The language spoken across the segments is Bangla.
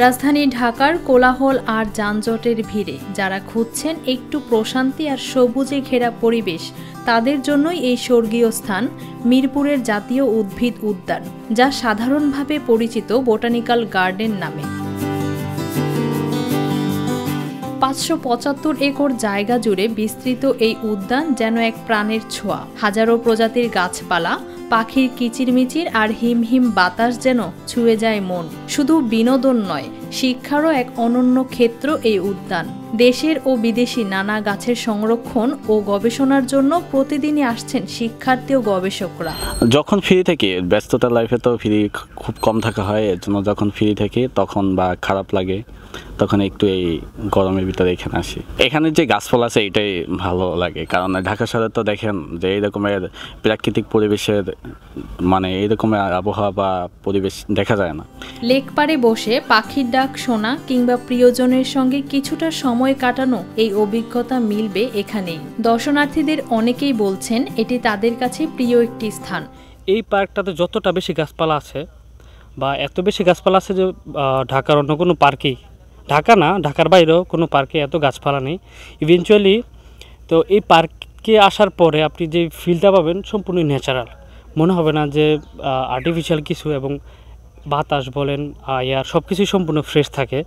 রাজধানী ঢাকার কোলাহল আর যানজটের ভিড়ে যারা খুঁজছেন একটু প্রশান্তি আর সবুজে ঘেরা পরিবেশ, তাদের জন্যই এই স্বর্গীয় স্থান মিরপুরের জাতীয় উদ্ভিদ উদ্যান, যা সাধারণভাবে পরিচিত বোটানিক্যাল গার্ডেন নামে। 575 একর জায়গা জুড়ে বিস্তৃত এই উদ্যান যেন এক প্রাণের ছোঁয়া। হাজারো প্রজাতির গাছপালা, পাখির কিচিরমিচির আর হিমহিম বাতাস যেন ছুঁয়ে যায় মন। শুধু বিনোদন নয়, শিক্ষারও এক অনন্য ক্ষেত্র এই উদ্যান। দেশের ও বিদেশি নানা গাছের সংরক্ষণ ও গবেষণার জন্য প্রতিদিনই আসছেন শিক্ষার্থী ও গবেষকরা। যখন ফ্রি থাকি, ব্যস্ততার লাইফে তো ফ্রি খুব কম থাকা হয়, এর জন্য যখন ফ্রি থাকি তখন বা খারাপ লাগে তখন একটু এই গরমের ভিতরে এখানে আসি। এখানে যে গাছপালা আছে এটাই ভালো লাগে, কারণ ঢাকা শহরে তো দেখেন যে এই রকমের প্রাকৃতিক পরিবেশের এই রকমের আবহাওয়া বা পরিবেশ দেখা যায় না। লেক পাড়ে বসে পাখির ডাক শোনা কিংবা প্রিয়জনের সঙ্গে কিছুটা সময় কাটানো, এই অভিজ্ঞতা মিলবে এখানেই। দর্শনার্থীদের অনেকেই বলছেন এটি তাদের কাছে প্রিয় একটি স্থান। এই পার্কটাতে যতটা বেশি গাছপালা আছে বা এত বেশি গাছপালা আছে যে ঢাকার অন্য কোনো পার্কেই, ঢাকা না ঢাকার বাইরেও কোনো পার্কে এত গাছপালা নেই ইভেনচুয়ালি। তো এই পার্কে আসার পরে আপনি যে ফিলটা পাবেন সম্পূর্ণ ন্যাচারাল, মনে হবে না যে আর্টিফিশিয়াল কিছু, এবং বাতাস বলেন এয়ার সব কিছুই সম্পূর্ণ ফ্রেশ থাকে।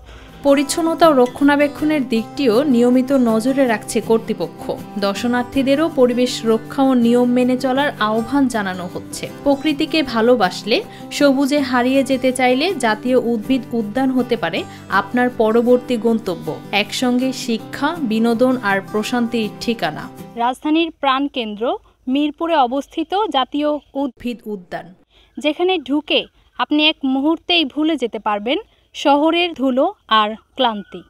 পরিচ্ছন্নতা ও রক্ষণাবেক্ষণের দিকটিও নিয়মিত নজরে রাখছে কর্তৃপক্ষ। দর্শনার্থীদেরও পরিবেশ রক্ষা ও নিয়ম মেনে চলার আহ্বান জানানো হচ্ছে। প্রকৃতিকে ভালোবাসলে, সবুজে হারিয়ে যেতে চাইলে জাতীয় উদ্ভিদ উদ্যান হতে পারে আপনার পরবর্তী গন্তব্য। একসঙ্গে শিক্ষা, বিনোদন আর প্রশান্তির ঠিকানা। রাজধানীর প্রাণকেন্দ্র মিরপুরে অবস্থিত জাতীয় উদ্ভিদ উদ্যান, যেখানে ঢুকে আপনি এক মুহূর্তেই ভুলে যেতে পারবেন শহরের ধুলো আর ক্লান্তি।